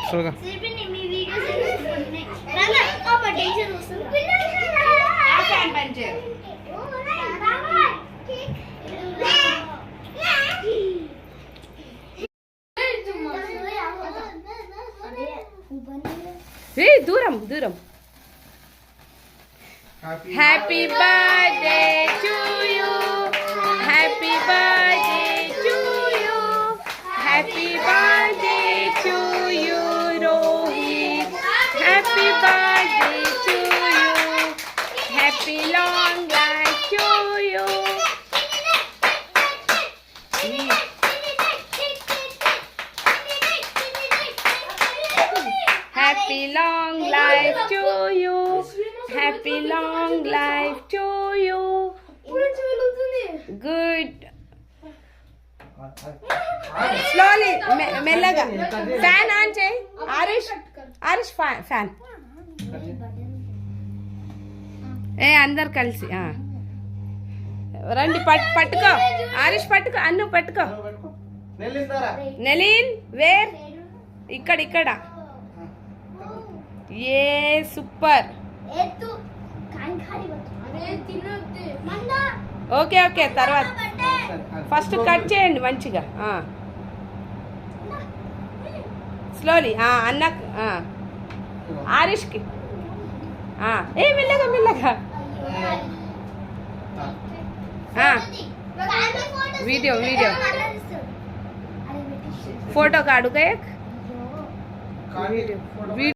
నేచురల్గా. దూరం దూరం. Happy birthday to you, happy birthday to you, happy birthday to you Rohit, happy birthday to you, happy long life to you. Happy long life to you. Happy long life to you. Good. Slowly. మెల్లగా. Fan on చేయి. Arish fan. అందరు కలిసి రండి. పట్టుకో ఆరిష్, పట్టుకో. అన్ను పట్టుకో. నెలిన్ where? ఇక్కడ. ఏ సూపర్. ఓకే తర్వాత ఫస్ట్ కట్ చేయండి మంచిగా. స్లోలీ. అన్న ఆరిష్కి. మెల్లగా. Video photo కాడుగా.